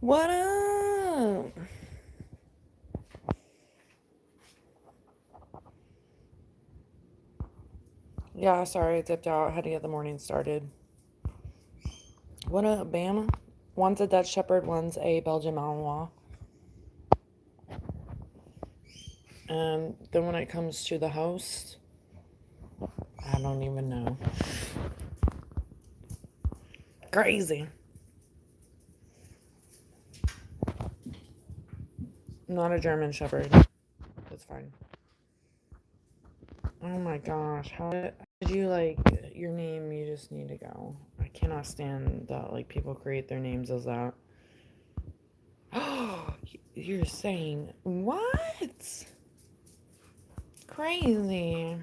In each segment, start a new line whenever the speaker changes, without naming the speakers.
What up? Yeah, sorry, I dipped out. Had to get the morning started. What up, Bama? One's a Dutch Shepherd, one's a Belgian Malinois. And then when it comes to the host, I don't even know. Crazy. Not a German Shepherd. That's fine. Oh my gosh, how did you like your name? You just need to go. I cannot stand that like people create their names as that. Oh, you're saying what? Crazy.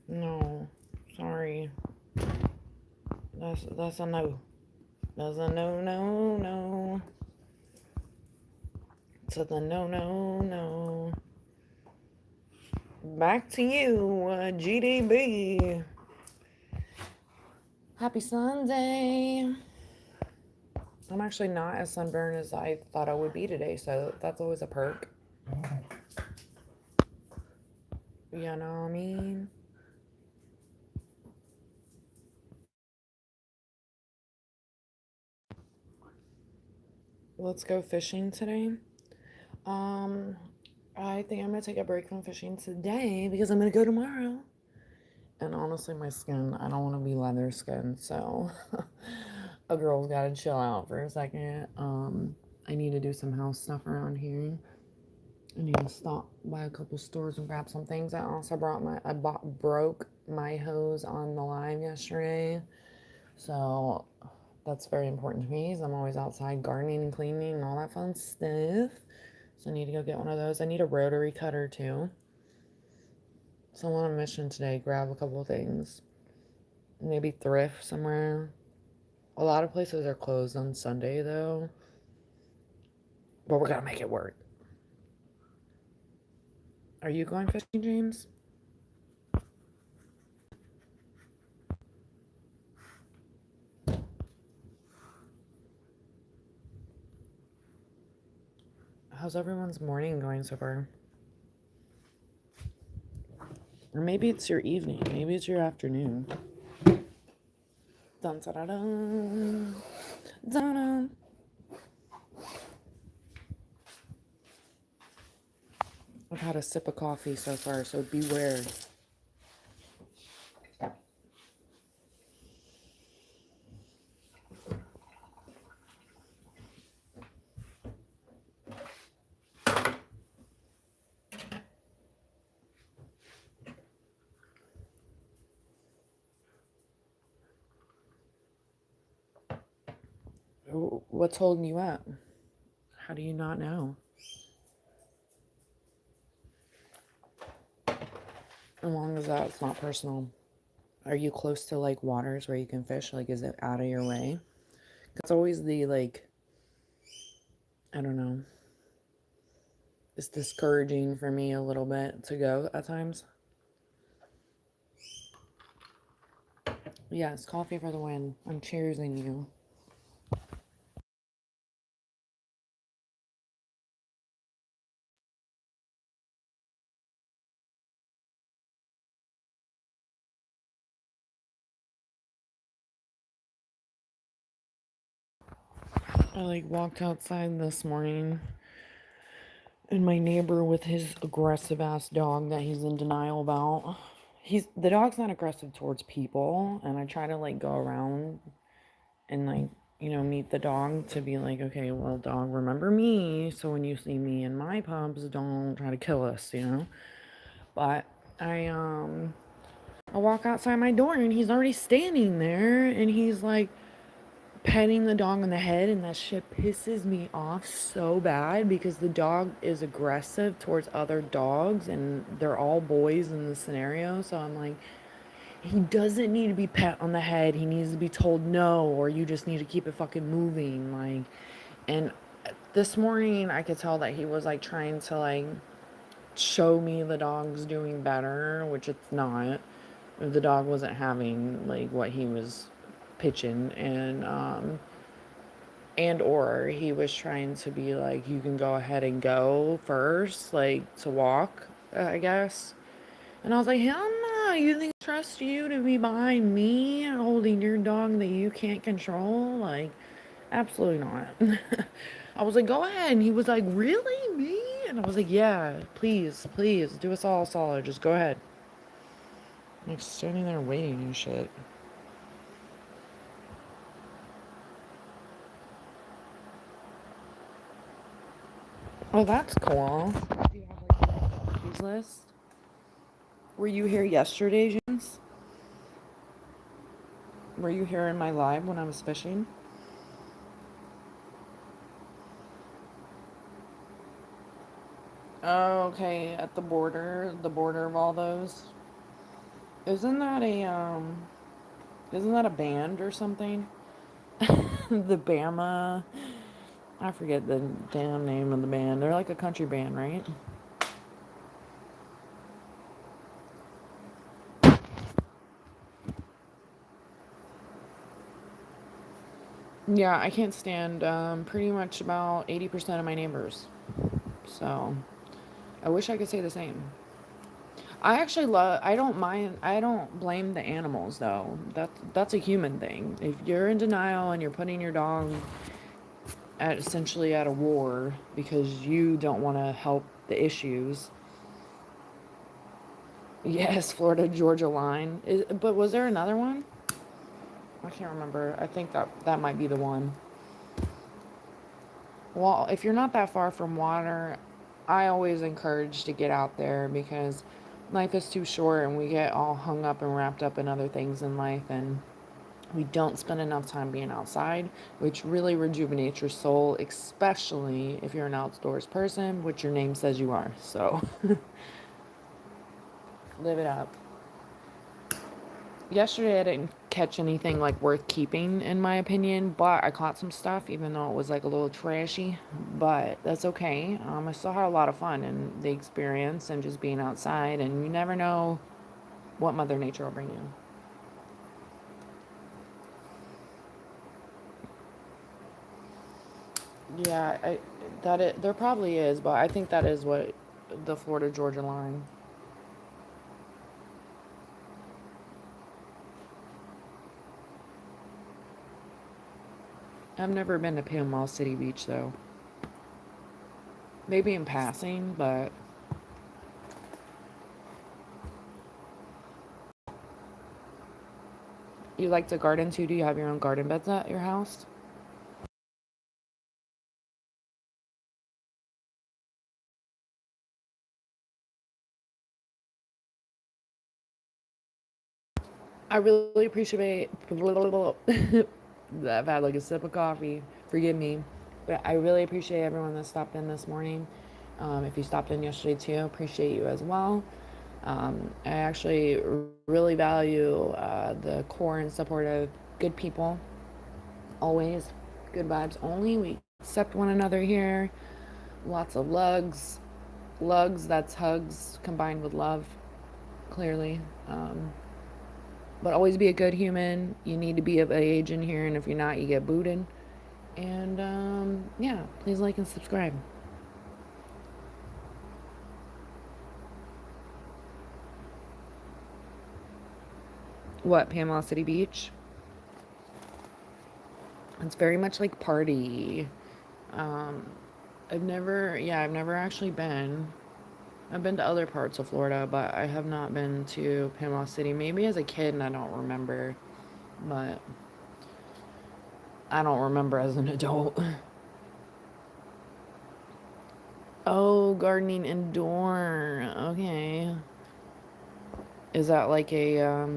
No, sorry. That's a no. That's a no, no, no. To the no, no, no. Back to you, GDB. Happy Sunday. I'm actually not as sunburned as I thought I would be today, so that's always a perk. You know what I mean? Let's go fishing today. Um, I think I'm gonna take a break from fishing today because I'm gonna go tomorrow. And honestly, my skin, I don't want to be leather skin, so a girl's got to chill out for a second. I need to do some house stuff around here. I need to stop by a couple stores and grab some things. Broke my hose on the live yesterday, so that's very important to me. Because I'm always outside gardening and cleaning and all that fun stuff. So I need to go get one of those. I need a rotary cutter too. So I'm on a mission today. Grab a couple of things. Maybe thrift somewhere. A lot of places are closed on Sunday though. But we're gonna make it work. Are you going fishing, James? How's everyone's morning going so far? Or maybe it's your evening. Maybe it's your afternoon. Dun, da, da, dun. Dun, dun. I've had a sip of coffee so far, so beware. What's holding you up? How do you not know? As long as that's not personal. Are you close to like waters where you can fish? Like, is it out of your way? It's always the like, I don't know. It's discouraging for me a little bit to go at times. Yes, coffee for the win. I'm cheersing you. I like walked outside this morning and my neighbor with his aggressive ass dog that he's in denial about. The dog's not aggressive towards people, and I try to like go around and like, meet the dog to be like, okay, well, dog, remember me, so when you see me and my pups, don't try to kill us. But I walk outside my door and he's already standing there and he's like petting the dog on the head, and that shit pisses me off so bad because the dog is aggressive towards other dogs and they're all boys in the scenario. So I'm like, he doesn't need to be pet on the head. He needs to be told no, or you just need to keep it fucking moving. Like, and this morning I could tell that he was like trying to like show me the dog's doing better, which it's not. The dog wasn't having like what he was pitching, and or he was trying to be like, you can go ahead and go first, like to walk, I guess. And I was like, hell no, you think I trust you to be behind me holding your dog that you can't control? Like, absolutely not. I was like, go ahead. And he was like, really? Me? And I was like, yeah, please, please, do us all a solid. Just go ahead. Like, standing there waiting and shit. Oh, that's cool. Do you have like a news list? Were you here yesterday, James? Were you here in my live when I was fishing? Oh, okay, at the border of all those. Isn't that a isn't that a band or something? The Bama, I forget the damn name of the band. They're like a country band, right? Yeah, I can't stand pretty much about 80% of my neighbors. So, I wish I could say the same. I actually love, I don't mind, I don't blame the animals though. That's a human thing. If you're in denial and you're putting your dog at essentially at a war because you don't want to help the issues. Yes, Florida Georgia line. But was there another one? I can't remember. I think that might be the one. Well, if you're not that far from water, I always encourage to get out there because life is too short and we get all hung up and wrapped up in other things in life, and we don't spend enough time being outside, which really rejuvenates your soul, especially if you're an outdoors person, which your name says you are. So live it up. Yesterday I didn't catch anything like worth keeping in my opinion, but I caught some stuff even though it was like a little trashy, but that's okay. I still had a lot of fun in the experience and just being outside, and you never know what Mother Nature will bring you. Yeah, there probably is, but I think that is what the Florida Georgia line. I've never been to Panama City Beach though. Maybe in passing, but you like to garden too? Do you have your own garden beds at your house? I really appreciate. I've had like a sip of coffee. Forgive me, but I really appreciate everyone that stopped in this morning. If you stopped in yesterday too, appreciate you as well. I actually really value the core and supportive good people. Always good vibes only. We accept one another here. Lots of lugs. Lugs, that's hugs combined with love, clearly. But always be a good human. You need to be of age in here, and if you're not, you get booted. And yeah, please like and subscribe. What, Panama City Beach? It's very much like party. Um, I've never actually been. I've been to other parts of Florida, but I have not been to Panama City. Maybe as a kid and I don't remember, but I don't remember as an adult. Oh, gardening indoor. Okay. Is that like a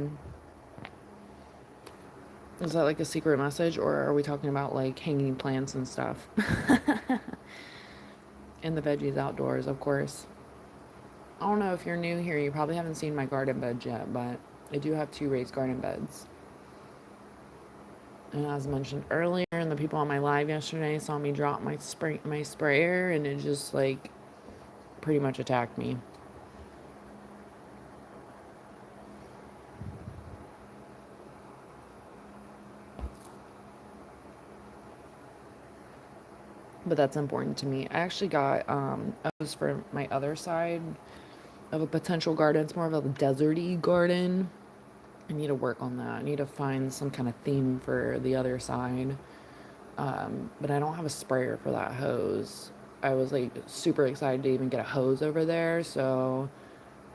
is that like a secret message, or are we talking about like hanging plants and stuff? And the veggies outdoors, of course. I don't know if you're new here, you probably haven't seen my garden beds yet, but I do have two raised garden beds. And as mentioned earlier, and the people on my live yesterday saw me drop my sprayer, and it just like pretty much attacked me. but that's important to me. I actually got a hose for my other side of a potential garden. It's more of a deserty garden. I need to work on that. I need to find some kind of theme for the other side. But I don't have a sprayer for that hose. I was like super excited to even get a hose over there, so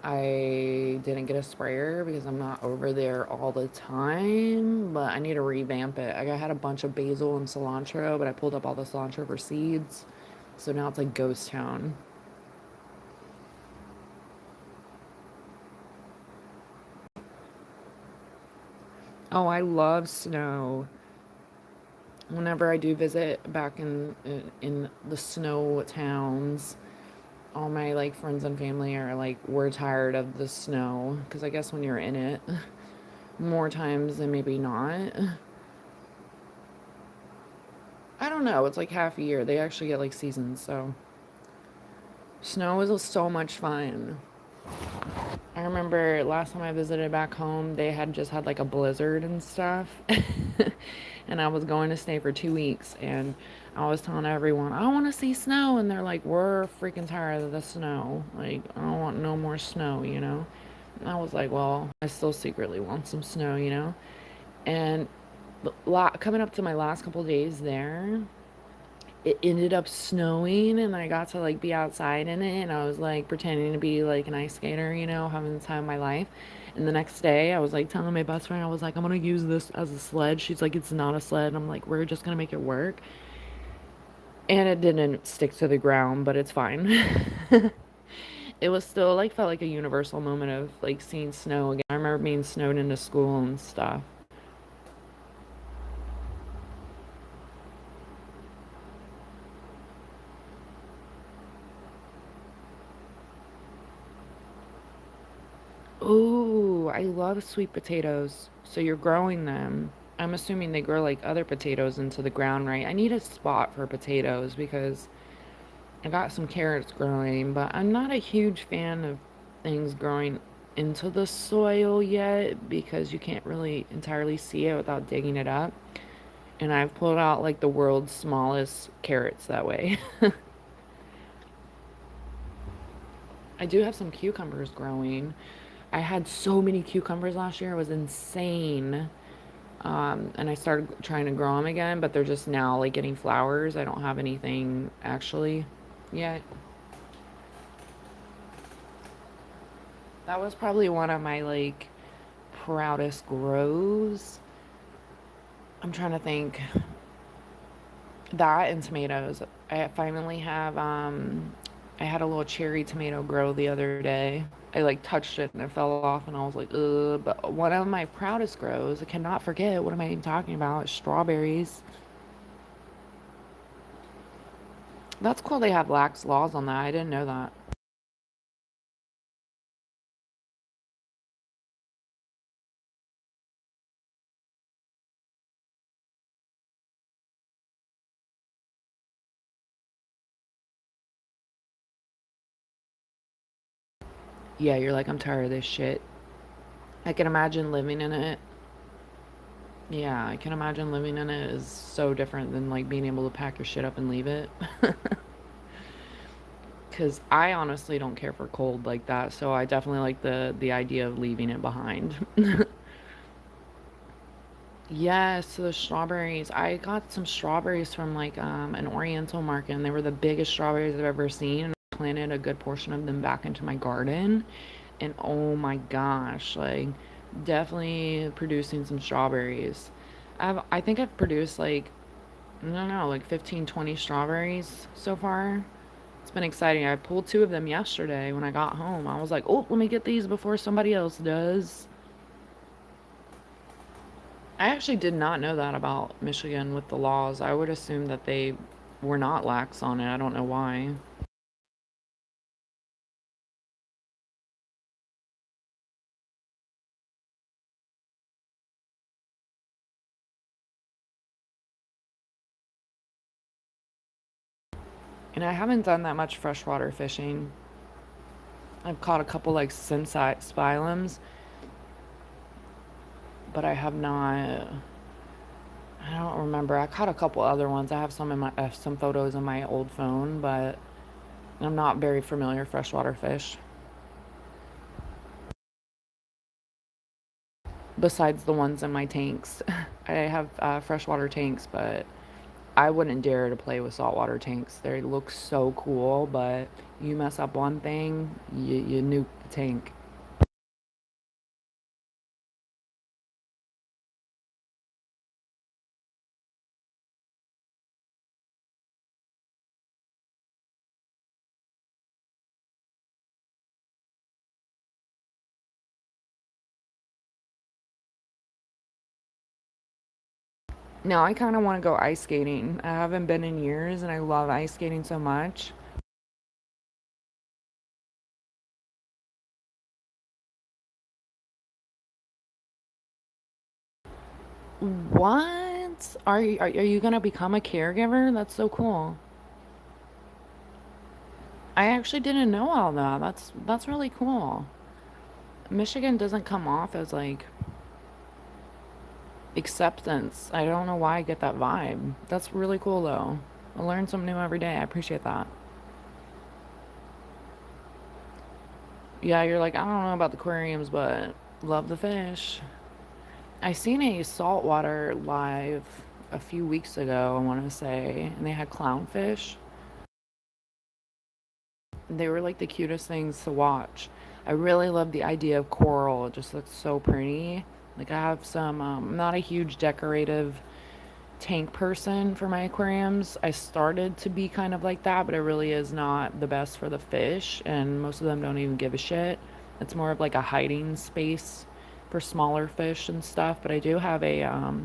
I didn't get a sprayer because I'm not over there all the time, but I need to revamp it. I had a bunch of basil and cilantro, but I pulled up all the cilantro for seeds. So now it's like ghost town. Oh, I love snow. Whenever I do visit back in the snow towns, all my like friends and family are like, we're tired of the snow because I guess when you're in it more times than maybe not. I don't know. It's like half a year. They actually get like seasons, so snow is so much fun. I remember last time I visited back home, they had just had like a blizzard and stuff. And I was going to stay for 2 weeks, and I was telling everyone, I want to see snow. And they're like, we're freaking tired of the snow. Like, I don't want no more snow, you know? And I was like, well, I still secretly want some snow, you know? And coming up to my last couple days there, it ended up snowing and I got to like be outside in it and I was like pretending to be like an ice skater, you know, having the time of my life. And the next day I was like telling my best friend, I was like, I'm gonna use this as a sled. She's like, it's not a sled. And I'm like, we're just gonna make it work. And it didn't stick to the ground, but it's fine. It was still like felt like a universal moment of like seeing snow again. I remember being snowed into school and stuff. Ooh, I love sweet potatoes. So you're growing them. I'm assuming they grow like other potatoes into the ground, right? I need a spot for potatoes because I got some carrots growing, but I'm not a huge fan of things growing into the soil yet because you can't really entirely see it without digging it up. And I've pulled out like the world's smallest carrots that way. I do have some cucumbers growing. I had so many cucumbers last year. It was insane. And I started trying to grow them again, but they're just now like getting flowers. I don't have anything actually yet. That was probably one of my like proudest grows. I'm trying to think. That and tomatoes. I finally have I had a little cherry tomato grow the other day. I like touched it and it fell off and I was like, ugh. But one of my proudest grows, I cannot forget, what am I even talking about? Strawberries. That's cool they have lax laws on that. I didn't know that. Yeah, you're like, I'm tired of this shit. I can imagine living in it. Yeah, I can imagine living in it is so different than like being able to pack your shit up and leave it. Because I honestly don't care for cold like that, so I definitely like the idea of leaving it behind. Yes, the strawberries. I got some strawberries from like an Oriental market, and they were the biggest strawberries I've ever seen. And I planted a good portion of them back into my garden, and oh my gosh, like definitely producing some strawberries. I think I've produced like I don't know, like 15, 20 strawberries so far. It's been exciting. I pulled two of them yesterday when I got home. I was like, oh, let me get these before somebody else does. I actually did not know that about Michigan with the laws. I would assume that they were not lax on it. I don't know why. And I haven't done that much freshwater fishing. I've caught a couple like Sensei spilums, but I have not. I don't remember. I caught a couple other ones. I have some in my some photos in my old phone, but I'm not very familiar with freshwater fish. Besides the ones in my tanks, I have freshwater tanks, but I wouldn't dare to play with saltwater tanks. They look so cool, but you mess up one thing, you nuke the tank. Now I kind of want to go ice skating. I haven't been in years, and I love ice skating so much. What? Are you gonna become a caregiver? That's so cool. I actually didn't know all that. That's really cool. Michigan doesn't come off as like acceptance. I don't know why I get that vibe. That's really cool though. I learn something new every day. I appreciate that. Yeah, you're like, I don't know about the aquariums, but love the fish. I seen a saltwater live a few weeks ago, I want to say, and they had clownfish. They were like the cutest things to watch. I really love the idea of coral. It just looks so pretty. Like I have some, I'm not a huge decorative tank person for my aquariums. I started to be kind of like that, but it really is not the best for the fish, and most of them don't even give a shit. It's more of like a hiding space for smaller fish and stuff. But I do have a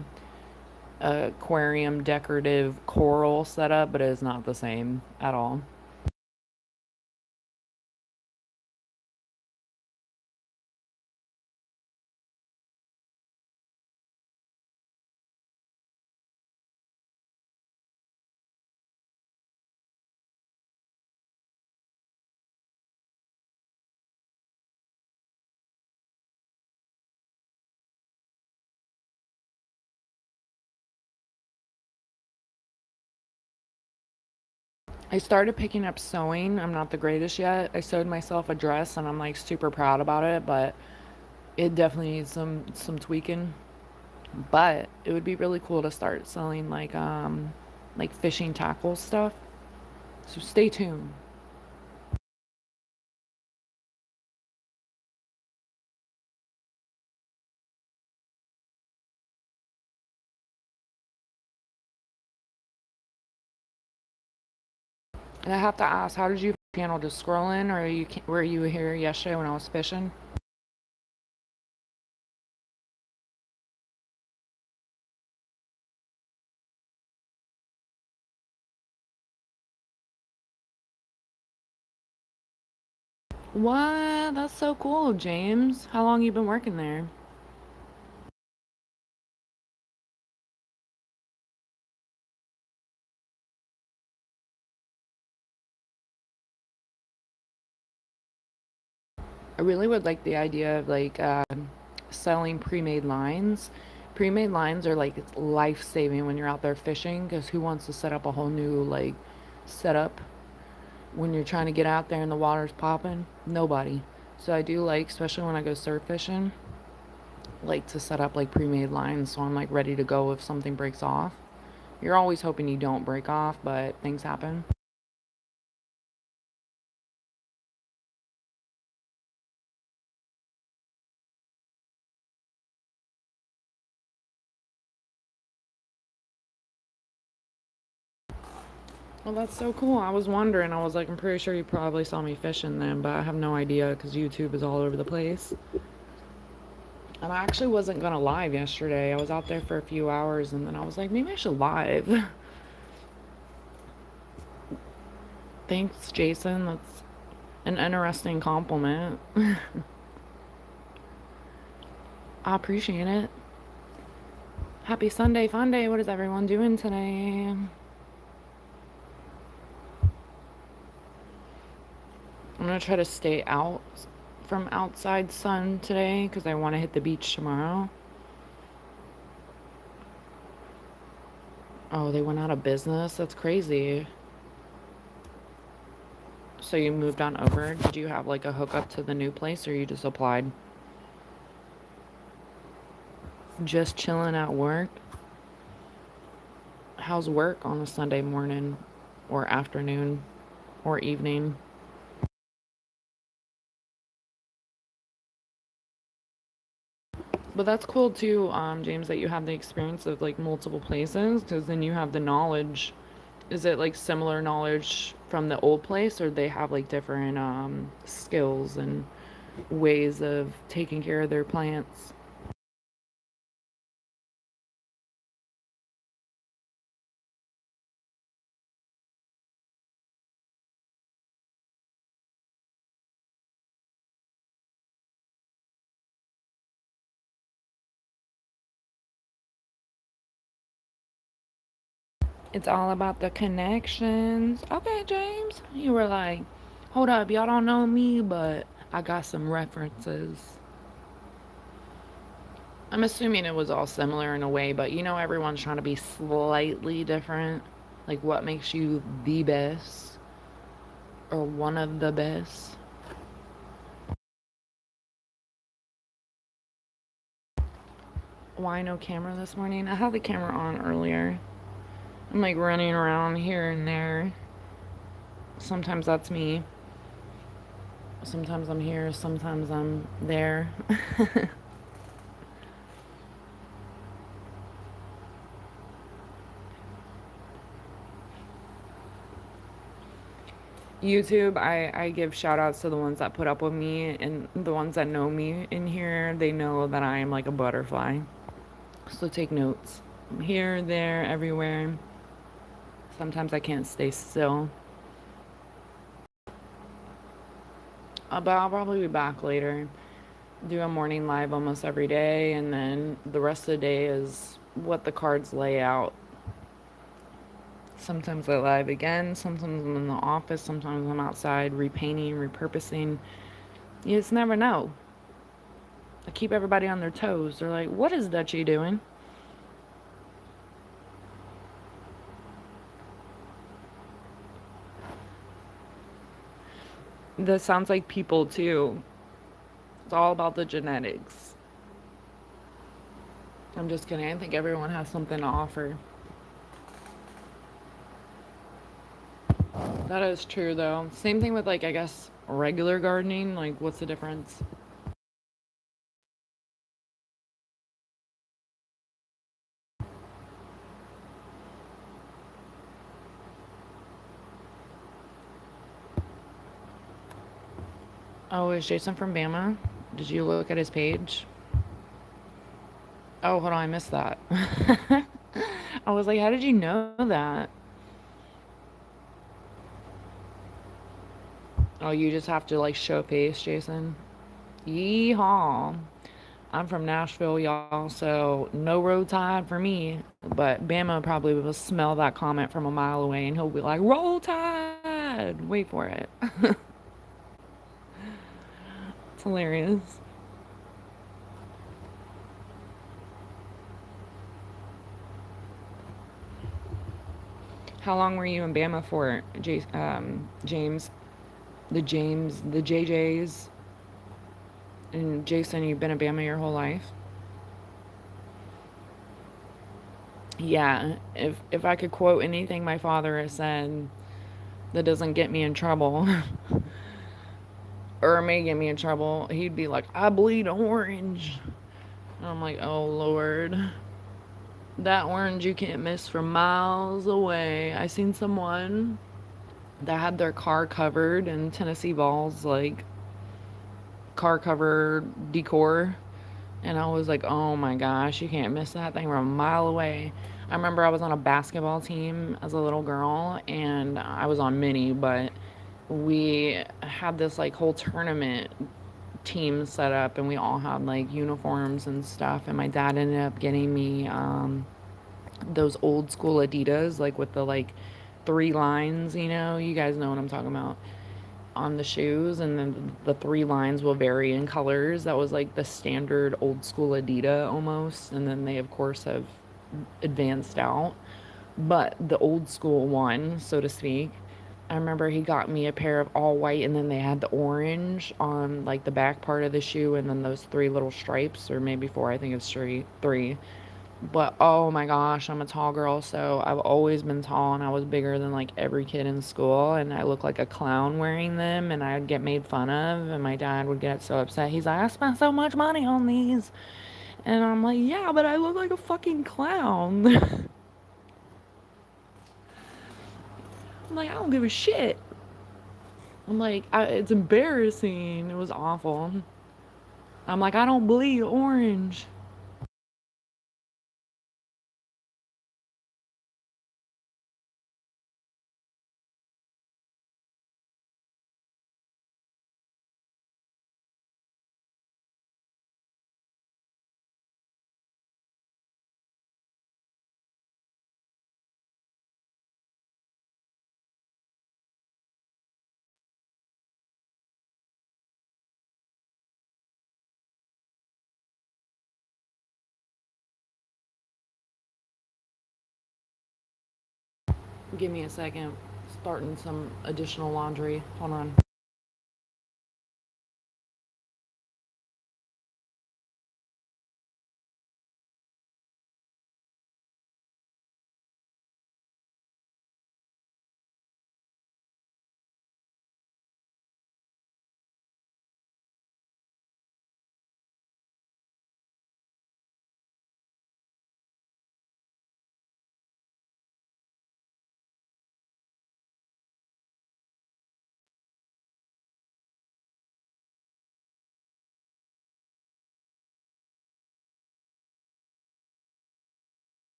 aquarium decorative coral setup, but it is not the same at all. I started picking up sewing. I'm not the greatest yet. I sewed myself a dress and I'm like super proud about it, but it definitely needs some tweaking. But it would be really cool to start selling like fishing tackle stuff. So stay tuned. And I have to ask, how did you channel, just scrolling, or were you here yesterday when I was fishing? What? That's so cool, James. How long you been working there? I really would like the idea of like selling pre-made lines. Pre-made lines are like life-saving when you're out there fishing, because who wants to set up a whole new like setup when you're trying to get out there and the water's popping? Nobody. So I do like, especially when I go surf fishing, like to set up like pre-made lines so I'm like ready to go if something breaks off. You're always hoping you don't break off, but things happen. Well, that's so cool. I was wondering. I was like, I'm pretty sure you probably saw me fishing then, but I have no idea because YouTube is all over the place. And I actually wasn't gonna live yesterday. I was out there for a few hours and then I was like, maybe I should live. Thanks, Jason. That's an interesting compliment. I appreciate it. Happy Sunday, fun day. What is everyone doing today? I'm gonna try to stay out from outside sun today because I want to hit the beach tomorrow. Oh, they went out of business? That's crazy. So you moved on over. Did you have like a hookup to the new place or you just applied? Just chilling at work? How's work on a Sunday morning or afternoon or evening? But that's cool too, James, that you have the experience of like multiple places because then you have the knowledge. Is it like similar knowledge from the old place or they have like different skills and ways of taking care of their plants? It's all about the connections. Okay, James. You were like, hold up, y'all don't know me, but I got some references. I'm assuming it was all similar in a way, but you know, everyone's trying to be slightly different. Like, what makes you the best or one of the best? Why no camera this morning? I had the camera on earlier. I'm like running around here and there. Sometimes that's me. Sometimes I'm here, sometimes I'm there. YouTube, I give shout outs to the ones that put up with me and the ones that know me in here, they know that I am like a butterfly. So take notes. Here, there, everywhere. Sometimes I can't stay still. But I'll probably be back later. Do a morning live almost every day, and then the rest of the day is what the cards lay out. Sometimes I live again, sometimes I'm in the office, sometimes I'm outside repainting, repurposing. You just never know. I keep everybody on their toes. They're like, what is Dutchy doing? This sounds like people too. It's all about the genetics. I'm just kidding. I think everyone has something to offer. That is true though. Same thing with like I guess regular gardening. Like what's the difference? Oh, is Jason from Bama? Did you look at his page? Oh, hold on, I missed that. I was like, how did you know that? Oh, you just have to like show face, Jason. Yeehaw. I'm from Nashville, y'all, so no road tide for me. But Bama probably will smell that comment from a mile away and he'll be like, roll tide! Wait for it. It's hilarious. How long were you in Bama for, James? The JJs. And Jason, you've been in Bama your whole life? Yeah, if I could quote anything my father has said that doesn't get me in trouble or may get me in trouble, he'd be like, I bleed orange. And I'm like, oh Lord. That orange you can't miss from miles away. I seen someone that had their car covered in Tennessee Balls, like car cover decor. And I was like, oh my gosh, you can't miss that thing from a mile away. I remember I was on a basketball team as a little girl, and I was on mini, but we had this like whole tournament team set up, and we all had like uniforms and stuff. And my dad ended up getting me those old school Adidas, like with the like three lines, you know, you guys know what I'm talking about on the shoes, and then the three lines will vary in colors. That was like the standard old school Adidas almost, and then they of course have advanced out. but the old school one, so to speak. I remember he got me a pair of all white, and then they had the orange on like the back part of the shoe, and then those three little stripes, or maybe four. I think it's three. But oh my gosh, I'm a tall girl, so I've always been tall, and I was bigger than like every kid in school, and I looked like a clown wearing them, and I'd get made fun of, and my dad would get so upset. He's like, I spent so much money on these, and I'm like, yeah, but I look like a fucking clown. I'm like, I don't give a shit. I'm like, it's embarrassing. It was awful. I'm like, I don't bleed orange. Give me a second. Starting some additional laundry. Hold on.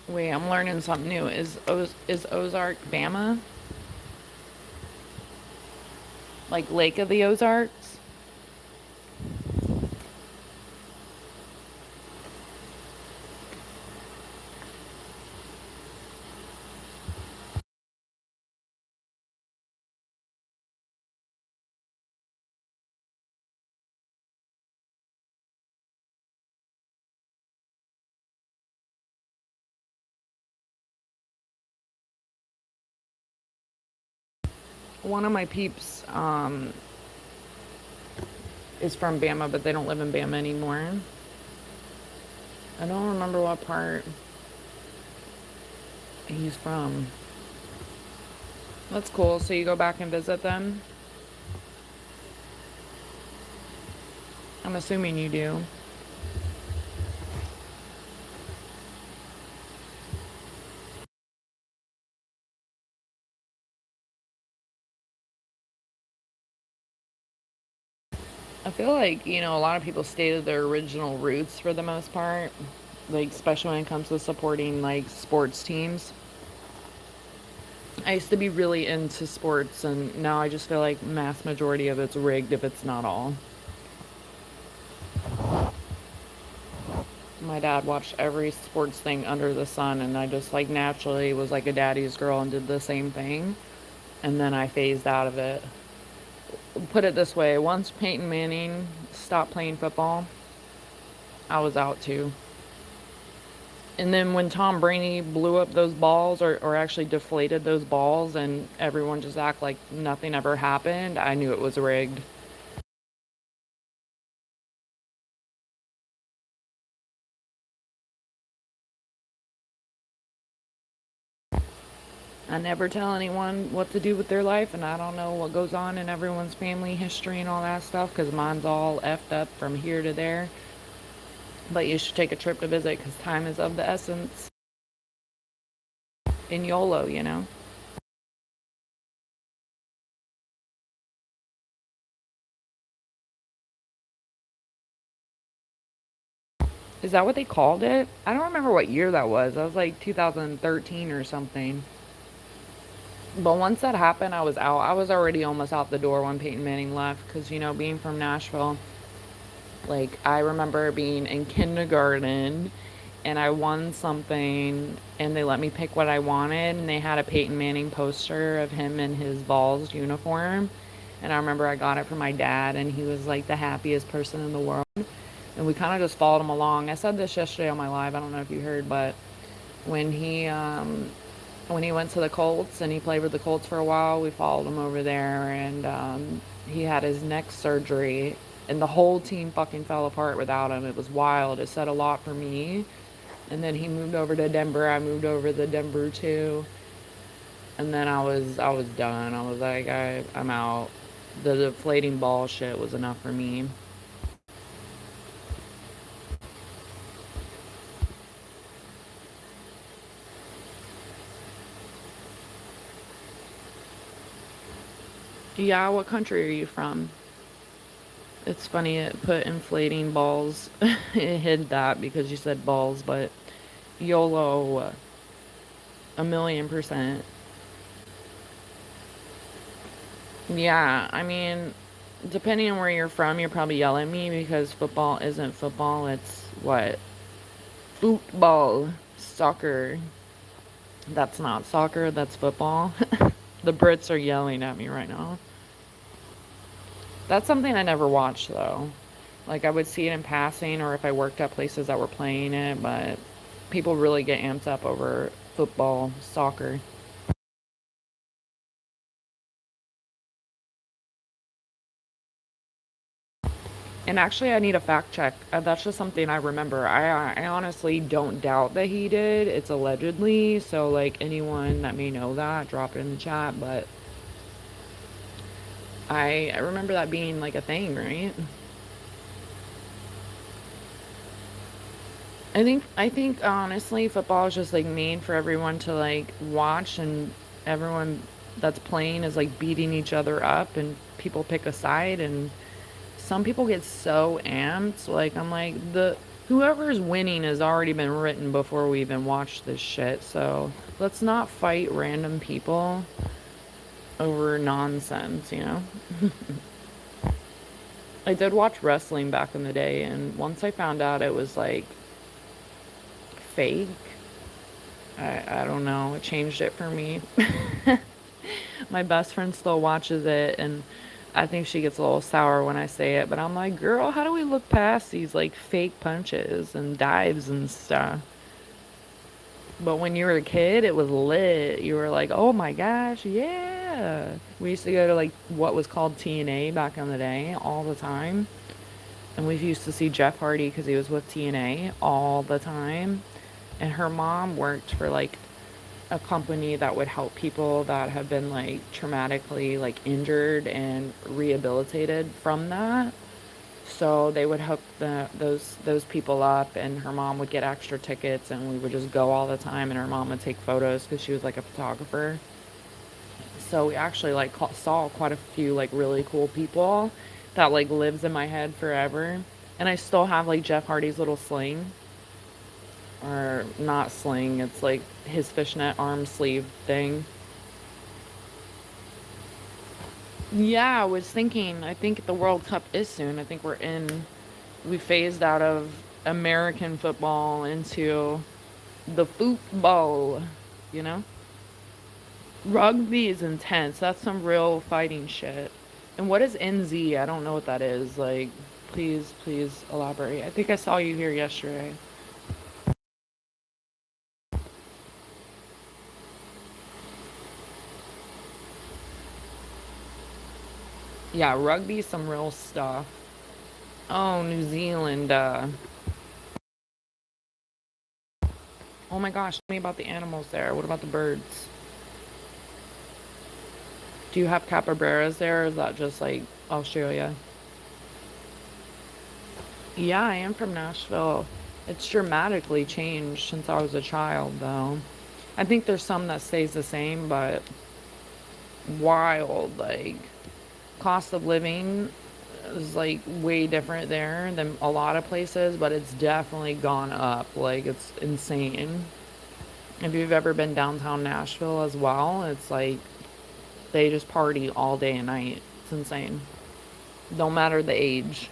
Wait, I'm learning something new. Is Ozark Bama? Like Lake of the Ozarks? One of my peeps is from Bama, but they don't live in Bama anymore. I don't remember what part he's from. That's cool. So you go back and visit them? I'm assuming you do. I feel like, a lot of people stay to their original roots for the most part. Like, especially when it comes to supporting, like, sports teams. I used to be really into sports, and now I just feel like mass majority of it's rigged if it's not all. My dad watched every sports thing under the sun, and I just, like, naturally was like a daddy's girl and did the same thing. And then I phased out of it. Put it this way, once Peyton Manning stopped playing football, I was out too. And then when Tom Brady blew up those balls, or actually deflated those balls, and everyone just act like nothing ever happened, I knew it was rigged. I never tell anyone what to do with their life, and I don't know what goes on in everyone's family history and all that stuff, because mine's all effed up from here to there. But you should take a trip to visit, because time is of the essence. In YOLO. Is that what they called it? I don't remember what year that was. That was like 2013 or something. But once that happened, I was out. I was already almost out the door when Peyton Manning left, because, being from Nashville, like, I remember being in kindergarten, and I won something, and they let me pick what I wanted, and they had a Peyton Manning poster of him in his Vols uniform. And I remember I got it from my dad, and he was like the happiest person in the world. And we kind of just followed him along. I said this yesterday on my live. I don't know if you heard, but when he when he went to the Colts and he played with the Colts for a while, we followed him over there, and he had his neck surgery, and the whole team fucking fell apart without him. It was wild. It said a lot for me. And then he moved over to Denver. I moved over to Denver too. And then I was done. I was like, I'm out. The deflating ball shit was enough for me. Yeah, what country are you from? It's funny it put inflating balls. It hid that because you said balls, but YOLO, 1,000,000%. Yeah, I mean, depending on where you're from, you're probably yelling at me because football isn't football. It's what? Football. Soccer. That's not soccer, that's football. The Brits are yelling at me right now. That's something I never watched though. Like I would see it in passing or if I worked at places that were playing it, but people really get amped up over football, soccer. And actually, I need a fact check. That's just something I remember. I honestly don't doubt that he did. It's allegedly. So, like, anyone that may know that, drop it in the chat. But I remember that being, like, a thing, right? I think honestly, football is just, like, made for everyone to, like, watch. And everyone that's playing is, like, beating each other up. And people pick a side. And some people get so amped. Like, I'm like, whoever's winning has already been written before we even watch this shit. So let's not fight random people over nonsense, you know? I did watch wrestling back in the day, and once I found out it was like fake, I don't know, it changed it for me. My best friend still watches it, and I think she gets a little sour when I say it, but I'm like, girl, how do we look past these like fake punches and dives and stuff? But when you were a kid, it was lit. You were like, oh my gosh, yeah. We used to go to like what was called TNA back in the day all the time. And we used to see Jeff Hardy because he was with TNA all the time. And her mom worked for like a company that would help people that have been like traumatically like injured and rehabilitated from that. So they would hook those people up, and her mom would get extra tickets, and we would just go all the time. And her mom would take photos because she was like a photographer. So we actually like saw quite a few like really cool people that like lives in my head forever. And I still have like Jeff Hardy's little sling, or not sling. It's like his fishnet arm sleeve thing. Yeah, I was thinking. I think the World Cup is soon. I think we phased out of American football into the football, you know? Rugby is intense. That's some real fighting shit. And what is NZ? I don't know what that is. Like, please elaborate. I think I saw you here yesterday. Yeah, rugby, some real stuff. Oh, New Zealand. Oh my gosh, tell me about the animals there. What about the birds? Do you have capybaras there, or is that just like Australia? Yeah, I am from Nashville. It's dramatically changed since I was a child, though. I think there's some that stays the same, but wild. Like, cost of living is like way different there than a lot of places, but it's definitely gone up. Like, it's insane. If you've ever been downtown Nashville as well, it's like they just party all day and night. It's insane. Don't matter the age.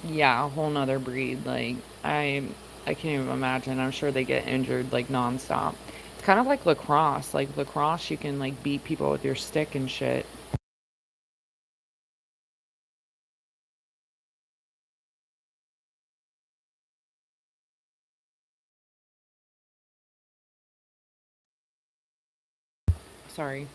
Yeah, a whole nother breed. Like I can't even imagine. I'm sure they get injured like nonstop. It's kind of like lacrosse. Like lacrosse, you can like beat people with your stick and shit. Sorry,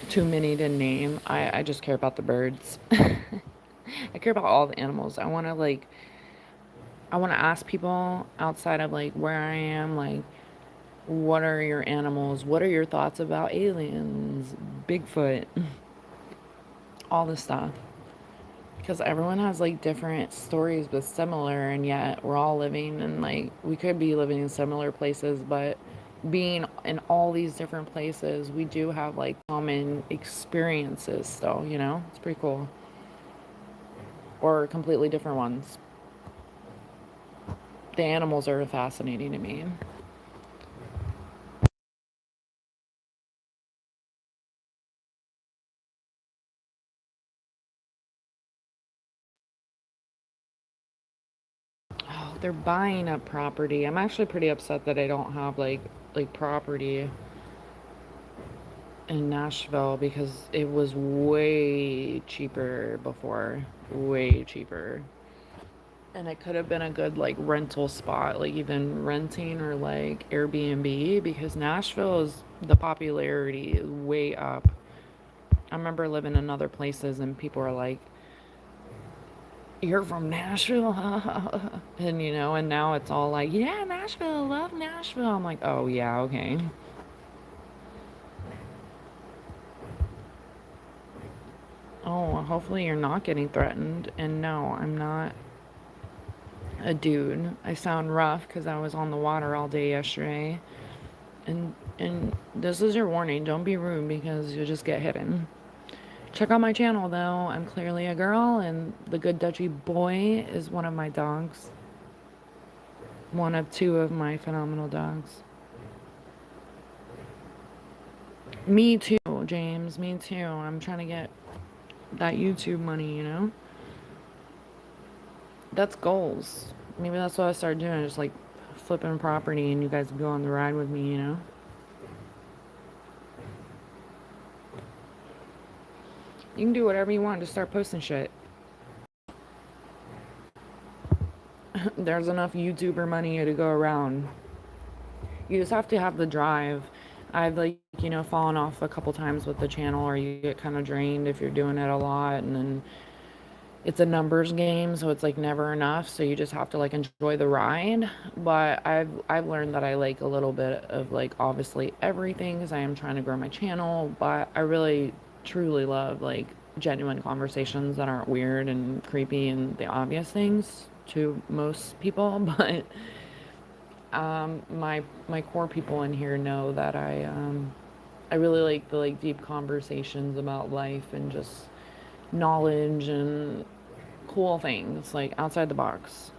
too many to name. I just care about the birds. I care about all the animals. I want to ask people outside of like where I am, like, what are your animals? What are your thoughts about aliens, Bigfoot, all this stuff? Because everyone has like different stories but similar, and yet we're all living in like, we could be living in similar places, but being in all these different places, we do have like common experiences still, you know? It's pretty cool. Or completely different ones. The animals are fascinating to me. Oh, they're buying up property. I'm actually pretty upset that I don't have like property in Nashville because it was way cheaper before. Way cheaper. And it could have been a good like rental spot, like even renting or like Airbnb, because Nashville is, the popularity is way up. I remember living in other places and people were like, "You're from Nashville?" And you know, and now it's all like, "Yeah, Nashville, love Nashville." I'm like, "Oh, yeah, okay." Oh, hopefully you're not getting threatened. And no, I'm not a dude. I sound rough because I was on the water all day yesterday. And this is your warning. Don't be rude because you'll just get hidden. Check out my channel though. I'm clearly a girl, and the good Dutchy boy is one of my dogs. One of two of my phenomenal dogs. Me too, James. Me too. I'm trying to get that YouTube money, you know? That's goals. Maybe that's what I started doing, just like flipping property and you guys go on the ride with me, you know? You can do whatever you want, just start posting shit. There's enough YouTuber money to go around. You just have to have the drive. I've like, you know, fallen off a couple times with the channel, or you get kind of drained if you're doing it a lot, and then it's a numbers game, so it's like never enough, so you just have to like enjoy the ride. But I've learned that I like a little bit of like obviously everything because I am trying to grow my channel, but I really truly love like genuine conversations that aren't weird and creepy and the obvious things to most people. But my core people in here know that I really like the like deep conversations about life and just knowledge and cool things like outside the box.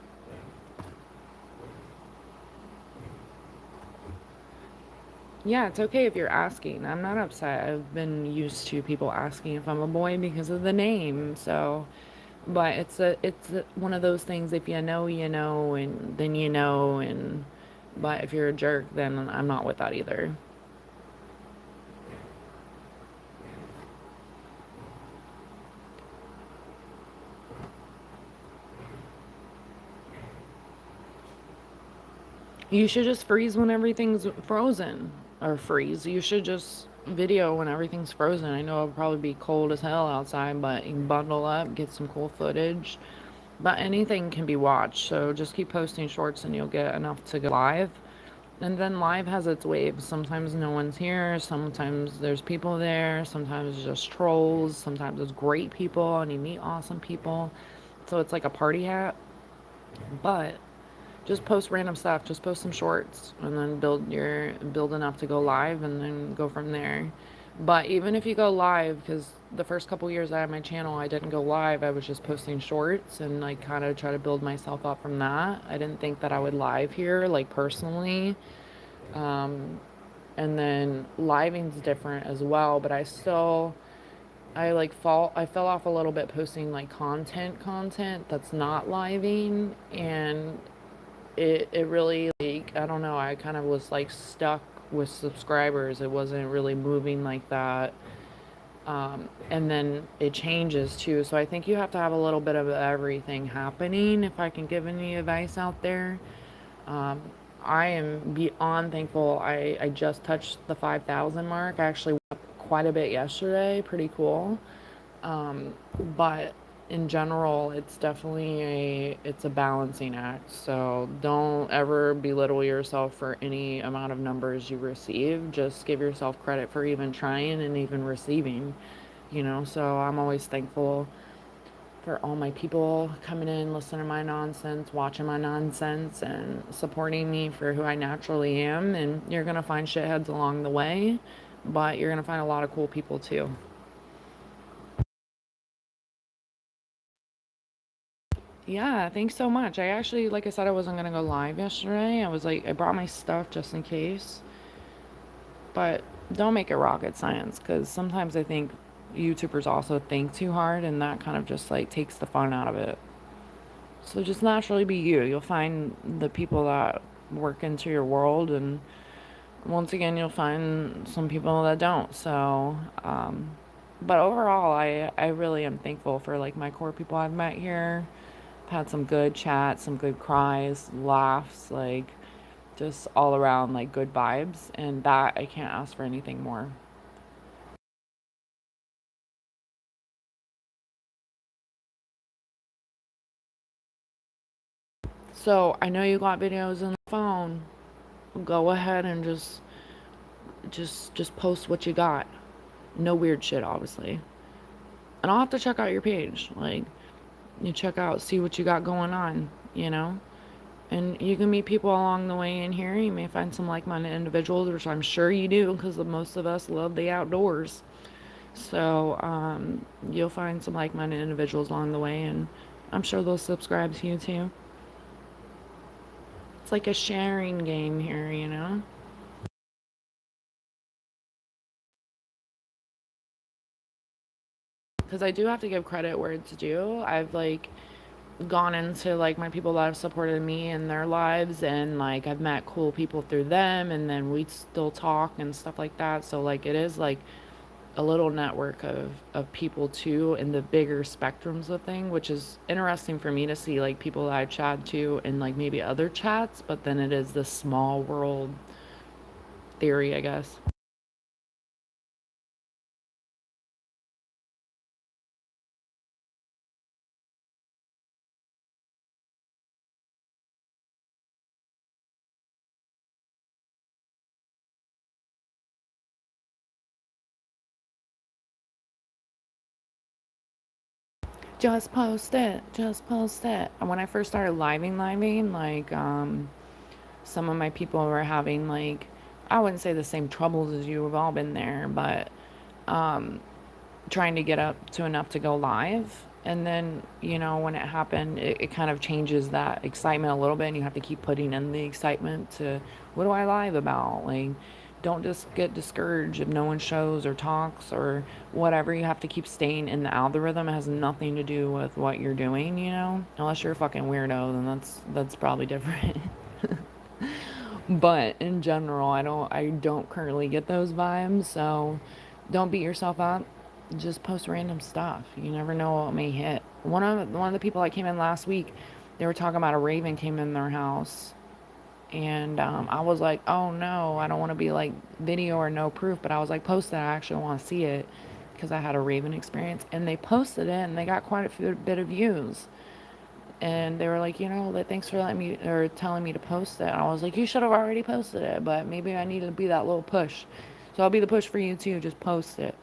Yeah, it's okay if you're asking. I'm not upset. I've been used to people asking if I'm a boy because of the name. So, but one of those things. If you know, you know, and then you know, and but if you're a jerk, then I'm not with that either. You should just freeze when everything's frozen, or freeze. You should just video when everything's frozen. I know it'll probably be cold as hell outside, but you can bundle up, get some cool footage. But anything can be watched, so just keep posting shorts and you'll get enough to go live. And then live has its waves. Sometimes no one's here, sometimes there's people there, sometimes it's just trolls, sometimes it's great people and you meet awesome people. So it's like a party hat. But just post random stuff, just post some shorts and then build enough to go live and then go from there. But even if you go live, because the first couple years I had my channel, I didn't go live. I was just posting shorts and like kind of try to build myself up from that. I didn't think that I would live here, like personally. And then living's different as well, but I still I fell off a little bit posting like content that's not living, and it really, like, I don't know, I kind of was like stuck with subscribers. It wasn't really moving like that. And then it changes too. So I think you have to have a little bit of everything happening. If I can give any advice out there, um, I am beyond thankful. I just touched the 5,000 mark. I actually went up quite a bit yesterday. Pretty cool. Um, but in general, it's definitely it's a balancing act. So don't ever belittle yourself for any amount of numbers you receive. Just give yourself credit for even trying and even receiving, So I'm always thankful for all my people coming in, listening to my nonsense, watching my nonsense, and supporting me for who I naturally am. And you're going to find shitheads along the way, but you're going to find a lot of cool people too. Yeah, thanks so much. I actually, like I said, I wasn't gonna go live yesterday. I was like, I brought my stuff just in case, but don't make it rocket science, because sometimes I think YouTubers also think too hard, and that kind of just like takes the fun out of it. So just naturally be you. You'll find the people that work into your world, and once again, you'll find some people that don't. So, but overall, I really am thankful for like my core people I've met here. Had some good chats, some good cries, laughs, like just all around like good vibes, and that I can't ask for anything more. So I know you got videos in the phone. Go ahead and just post what you got. No weird shit, obviously. And I'll have to check out your page. Like, you check out, see what you got going on. And you can meet people along the way in here. You may find some like-minded individuals, which I'm sure you do, because most of us love the outdoors. So you'll find some like-minded individuals along the way, and I'm sure they'll subscribe to you too. It's like a sharing game here. Because I do have to give credit where it's due. I've like gone into like my people that have supported me in their lives, and like I've met cool people through them, and then we still talk and stuff like that. So like it is like a little network of people too in the bigger spectrums of thing, which is interesting for me to see, like people that I chat to and like maybe other chats, but then it is this small world theory, I guess. Just post it. And when I first started living, like some of my people were having like, I wouldn't say the same troubles as you, we've all been there, but trying to get up to enough to go live. And then, when it happened, it kind of changes that excitement a little bit, and you have to keep putting in the excitement to, what do I live about? Like, don't just get discouraged if no one shows or talks or whatever. You have to keep staying in the algorithm. It has nothing to do with what you're doing. Unless you're a fucking weirdo, then that's probably different. But in general, I don't currently get those vibes, so don't beat yourself up. Just post random stuff. You never know what may hit. One of the people that came in last week, they were talking about a raven came in their house, and I was like, oh no, I don't want to be like video or no proof, but I was like, post that. I actually want to see it because I had a raven experience, and they posted it, and they got quite a few bit of views. And they were like, thanks for letting me or telling me to post it. And I was like, you should have already posted it, but maybe I needed to be that little push. So I'll be the push for you too. Just post it.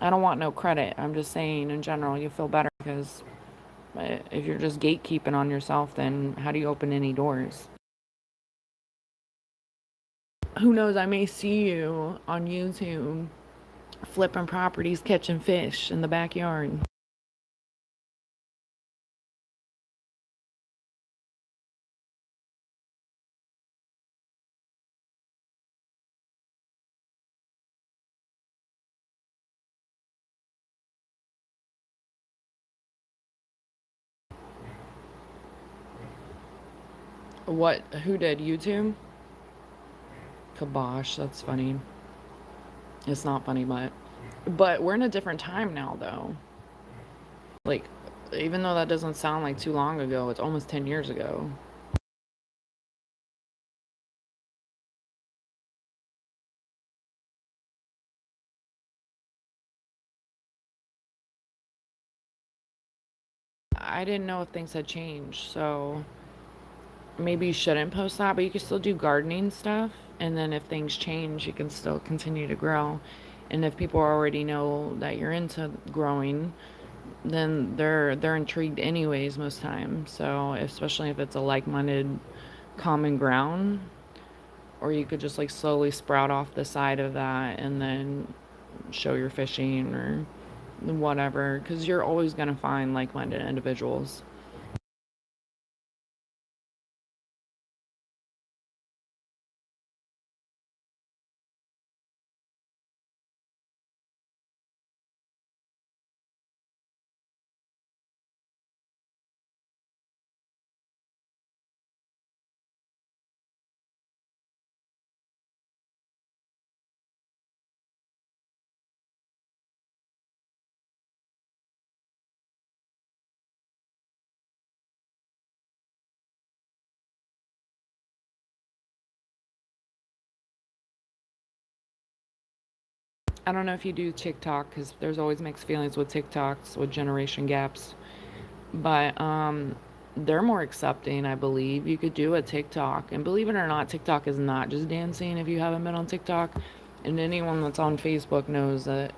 I don't want no credit. I'm just saying in general, you feel better because if you're just gatekeeping on yourself, then how do you open any doors? Who knows? I may see you on YouTube flipping properties, catching fish in the backyard. What? Who did? YouTube? Kibosh. That's funny. It's not funny, but we're in a different time now, though. Like, even though that doesn't sound like too long ago, it's almost 10 years ago. I didn't know if things had changed, so maybe you shouldn't post that, but you can still do gardening stuff. And then if things change, you can still continue to grow. And if people already know that you're into growing, then they're intrigued anyways most times. So especially if it's a like-minded common ground, or you could just like slowly sprout off the side of that and then show your fishing or whatever, because you're always going to find like-minded individuals. I don't know if you do TikTok, because there's always mixed feelings with TikToks with generation gaps, but they're more accepting, I believe. You could do a TikTok, and believe it or not, TikTok is not just dancing. If you haven't been on TikTok, and anyone that's on Facebook knows that,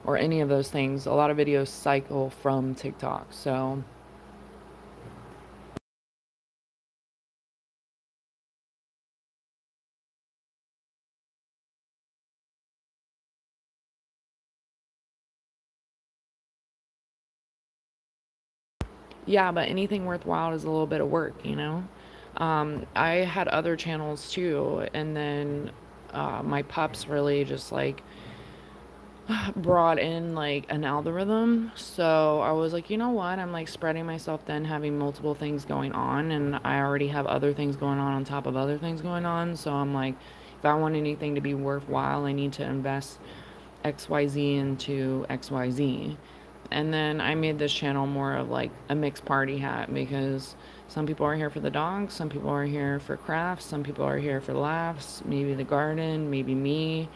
or any of those things, a lot of videos cycle from TikTok. So yeah, but anything worthwhile is a little bit of work, you know? I had other channels too, and then my pups really just like brought in like an algorithm. So I was like, you know what? I'm like spreading myself thin, having multiple things going on, and I already have other things going on top of other things going on. So I'm like, if I want anything to be worthwhile, I need to invest XYZ into XYZ. And then I made this channel more of like a mixed party hat, because some people are here for the dogs, some people are here for crafts, some people are here for laughs, maybe the garden, maybe me,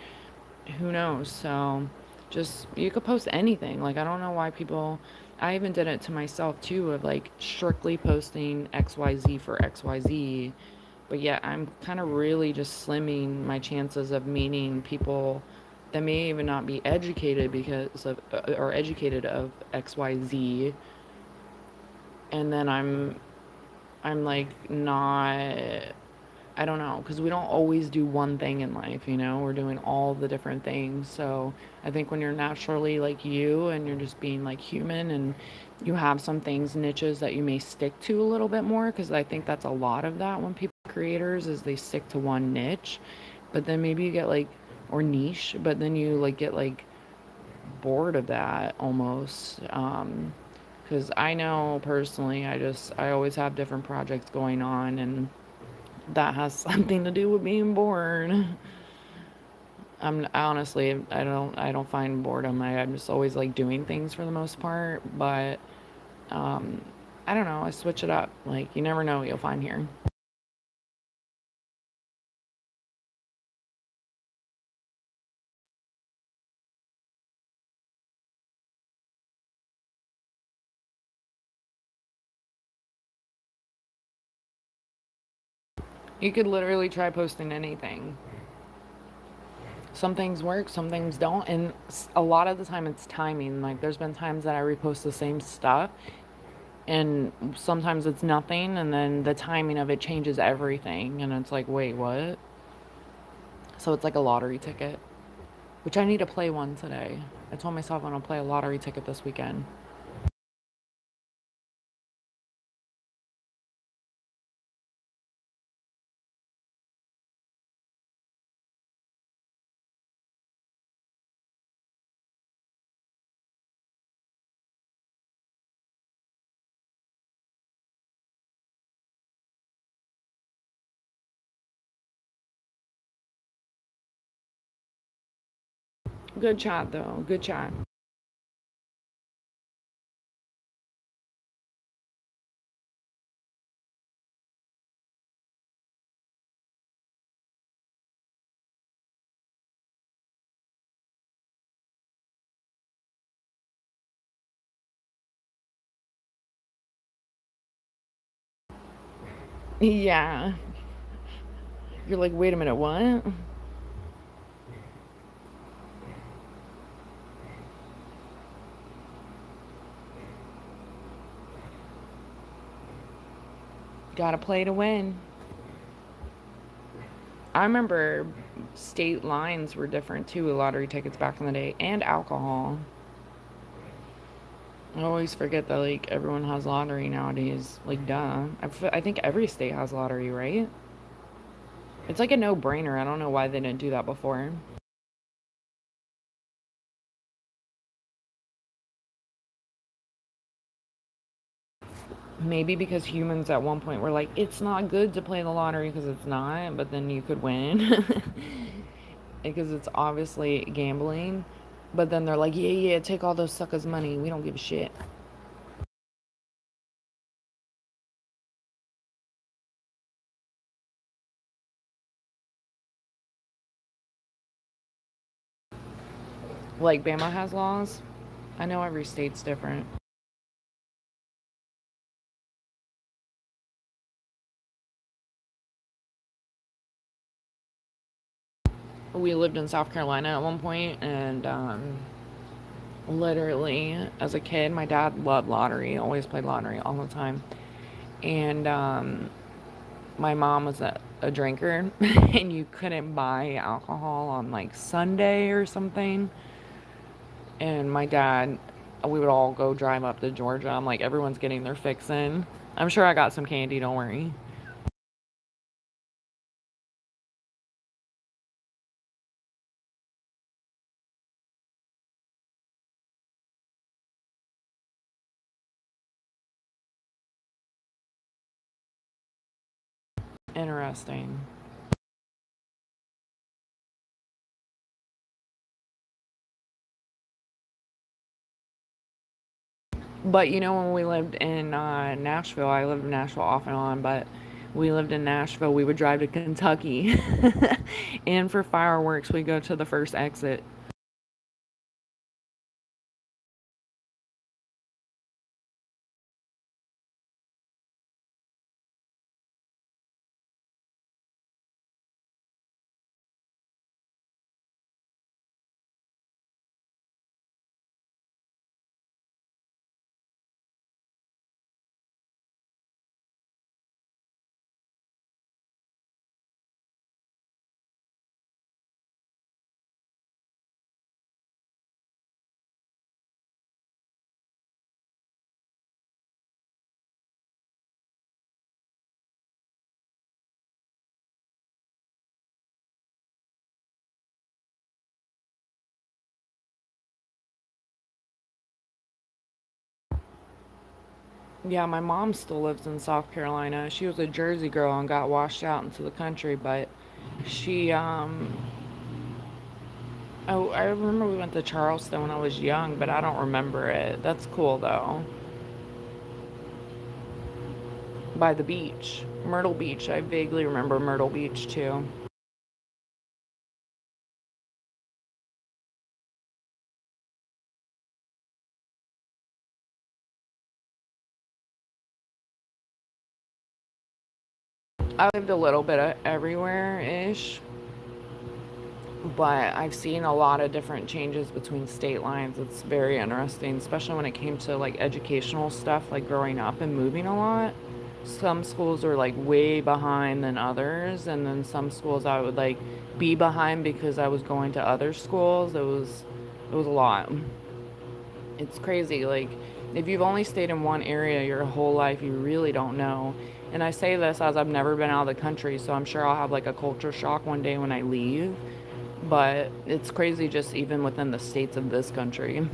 who knows. So just, you could post anything. Like, I don't know why people, I even did it to myself too, of like strictly posting XYZ for XYZ, but yet I'm kind of really just slimming my chances of meeting people that may even not be educated because of, or educated of XYZ. And then I'm like not, I don't know, because we don't always do one thing in life, you know? We're doing all the different things. So I think when you're naturally like you and you're just being like human, and you have some things, niches that you may stick to a little bit more, because I think that's a lot of that when people are creators, is they stick to one niche, but then maybe you get like, or niche, but then you like get like bored of that almost. Because I know personally, I always have different projects going on, and that has something to do with being bored. I'm honestly, I don't find boredom. I'm just always like doing things for the most part, but um, I don't know. I switch it up. Like, you never know what you'll find here. You could literally try posting anything. Some things work, some things don't, and a lot of the time it's timing. Like, there's been times that I repost the same stuff, and sometimes it's nothing, and then the timing of it changes everything, and it's like, wait, what? So it's like a lottery ticket, which I need to play one today. I told myself I'm gonna play a lottery ticket this weekend. Good chat, though. Good chat. Yeah. You're like, wait a minute, what? Gotta play to win. I remember state lines were different too with lottery tickets back in the day, and alcohol. I always forget that like everyone has lottery nowadays. Like, duh. I think every state has lottery, right? It's like a no-brainer. I don't know why they didn't do that before. Maybe because humans at one point were like, it's not good to play the lottery because it's not, but then you could win because it's obviously gambling. But then they're like, yeah, yeah, take all those suckers' money. We don't give a shit. Like, Bama has laws. I know every state's different. We lived in South Carolina at one point, and literally, as a kid, my dad loved lottery, always played lottery all the time. And my mom was a drinker, and you couldn't buy alcohol on like Sunday or something. And my dad, we would all go drive up to Georgia. I'm like, everyone's getting their fix in. I'm sure I got some candy, don't worry. Interesting. But you know, when we lived in Nashville, I lived in Nashville off and on, but we lived in Nashville, we would drive to Kentucky. And for fireworks, we go to the first exit. Yeah, my mom still lives in South Carolina. She was a Jersey girl and got washed out into the country, but she oh, I remember we went to Charleston when I was young, but I don't remember it. That's cool though. By the beach. Myrtle Beach. I vaguely remember Myrtle Beach too. I lived a little bit of everywhere ish, but I've seen a lot of different changes between state lines. It's very interesting, especially when it came to like educational stuff, like growing up and moving a lot. Some schools are like way behind than others, and then some schools I would like be behind because I was going to other schools. It was a lot. It's crazy. Like, if you've only stayed in one area your whole life, you really don't know. And I say this as I've never been out of the country, so I'm sure I'll have like a culture shock one day when I leave. But it's crazy just even within the states of this country.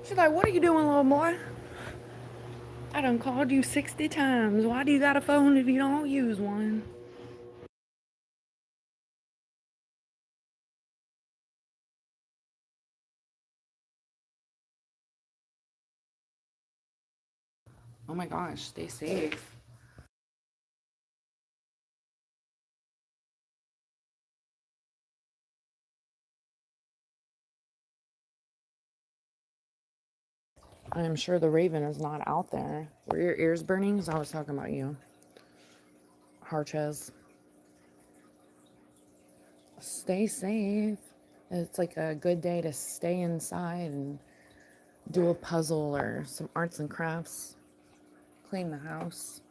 She's like, what are you doing, little boy? I done called you 60 times. Why do you got a phone if you don't use one? Oh my gosh, stay safe. I am sure the raven is not out there. Were your ears burning? Because I was talking about you. Harches. Stay safe. It's like a good day to stay inside and do a puzzle or some arts and crafts. Clean the house.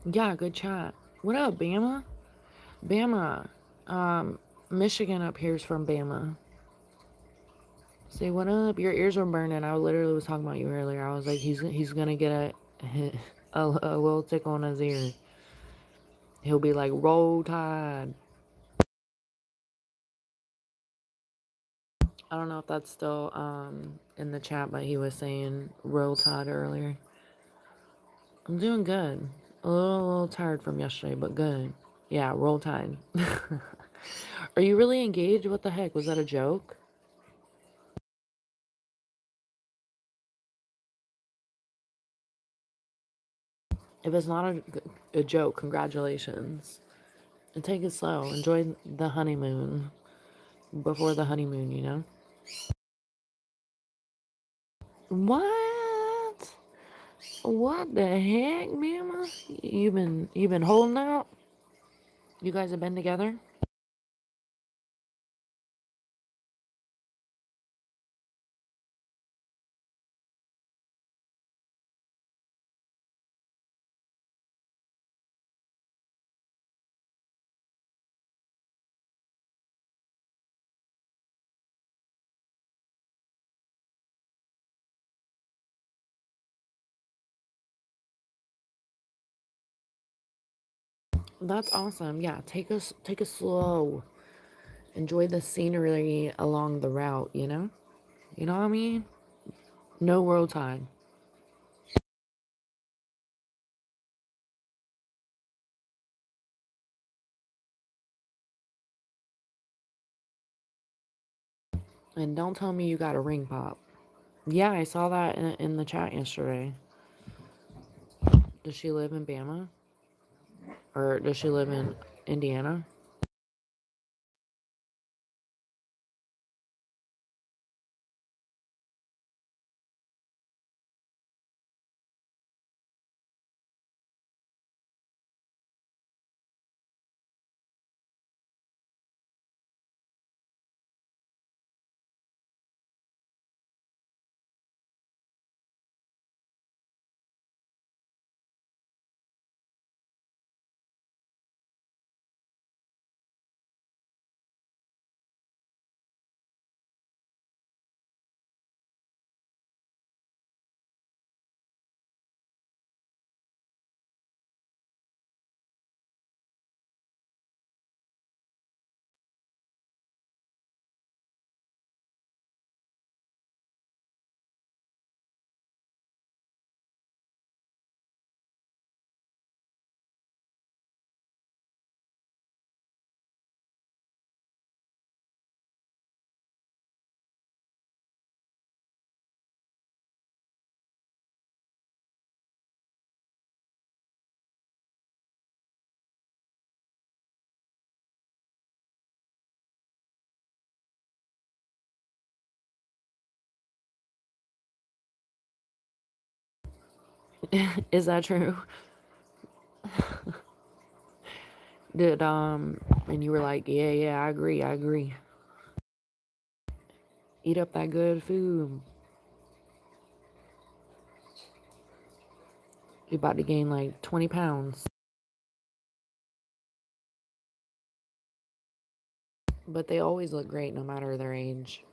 Yeah, good chat. What up, Bama? Bama. Michigan up here's from Bama. Say what up? Your ears were burning. I literally was talking about you earlier. I was like, he's gonna get a little tickle on his ear. He'll be like, roll tide. I don't know if that's still in the chat, but he was saying roll tide earlier. I'm doing good. A little tired from yesterday, but good. Yeah, roll tide. Are you really engaged? What the heck? Was that a joke? If it's not a joke, congratulations. And take it slow. Enjoy the honeymoon before the honeymoon, you know? What? What the heck, mama? You been holding out? You guys have been together? That's awesome. Yeah, take us slow. Enjoy the scenery along the route, you know? You know what I mean? No road time. And don't tell me you got a ring pop. Yeah, I saw that in the chat yesterday. Does she live in Bama? Or does she live in Indiana? Is that true? Did and you were like, yeah, I agree. Eat up that good food. You're about to gain like 20 pounds. But they always look great no matter their age.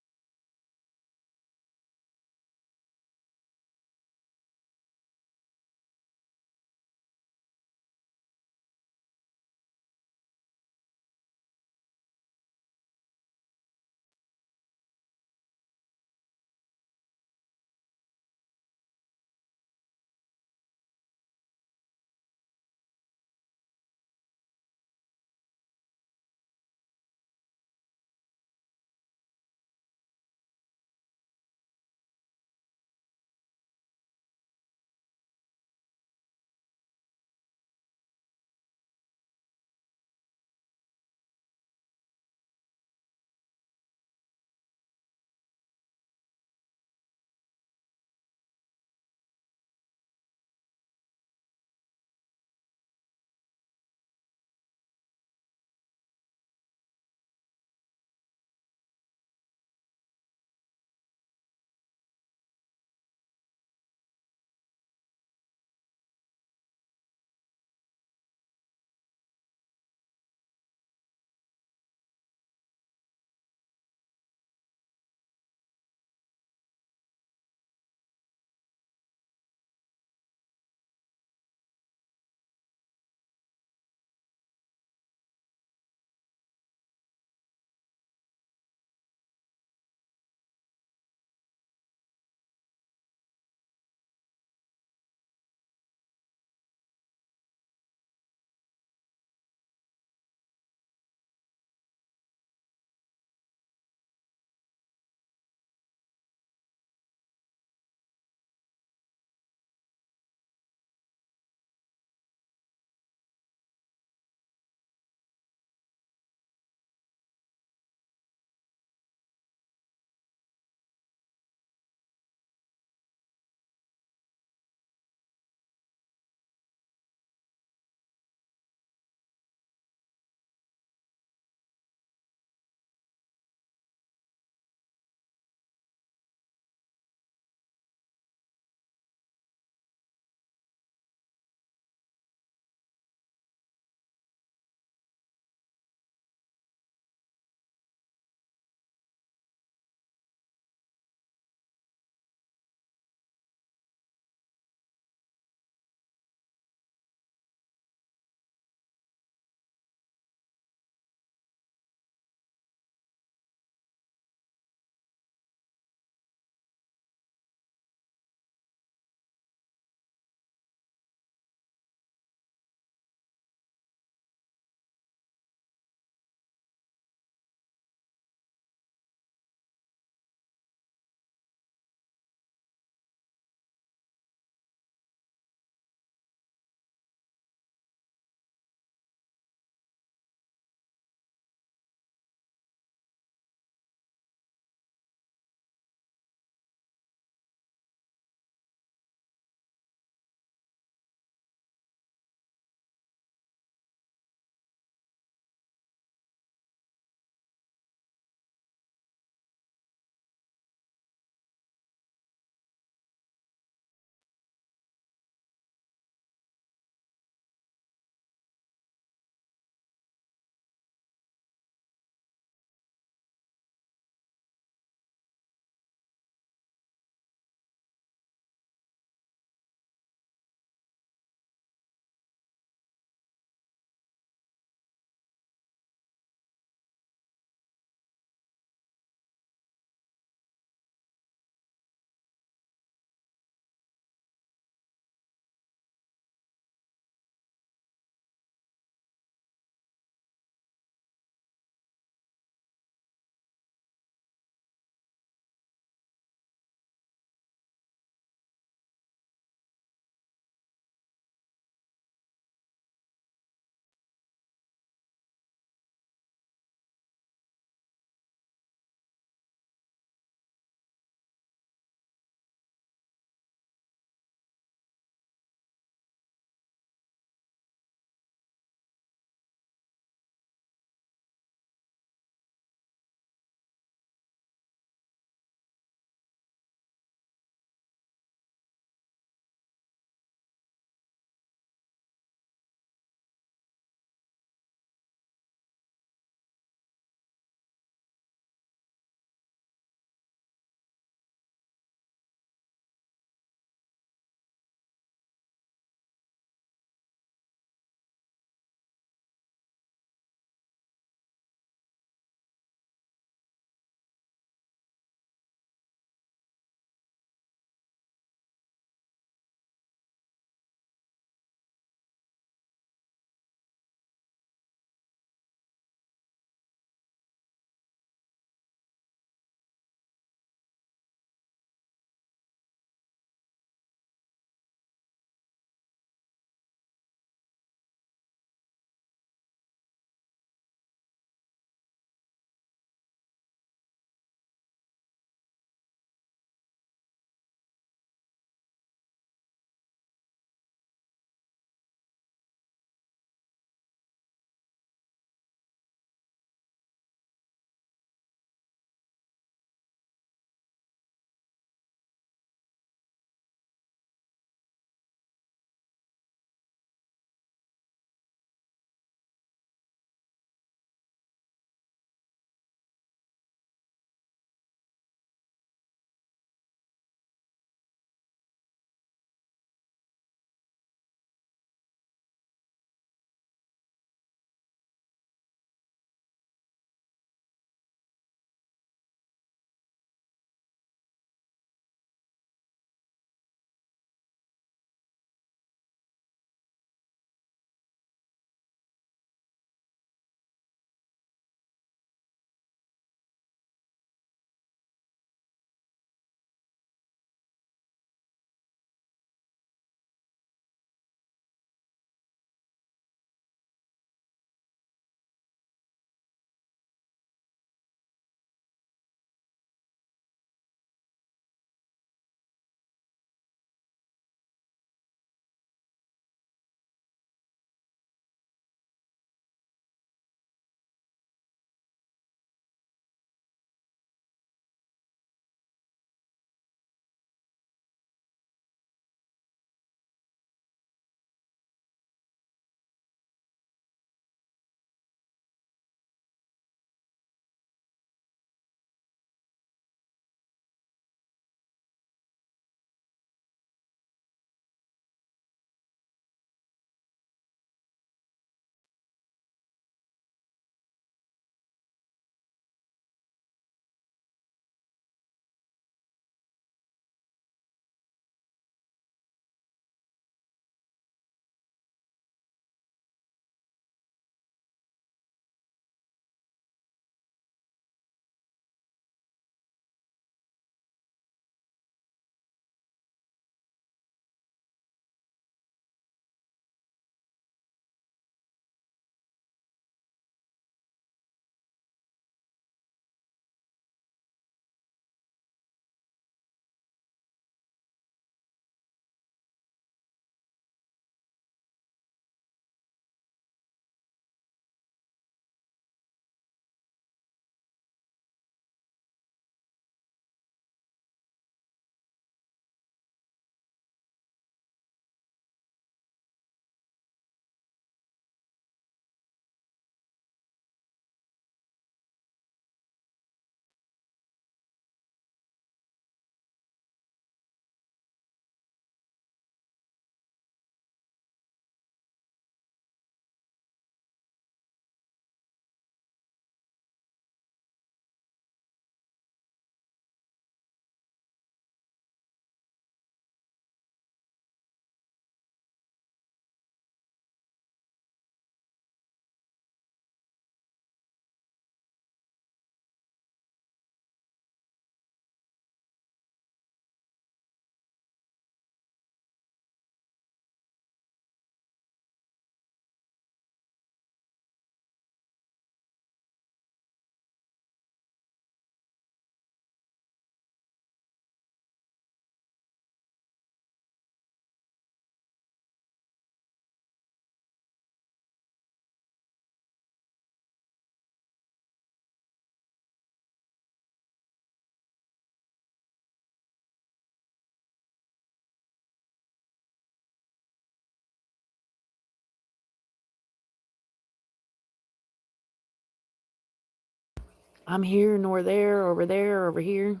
I'm here nor there, over there, over here.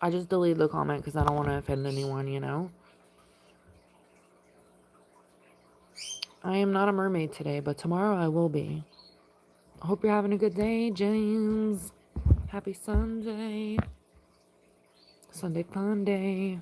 I just deleted the comment because I don't want to offend anyone, you know. I am not a mermaid today, but tomorrow I will be. I hope you're having a good day, James. Happy Sunday. Sunday fun day.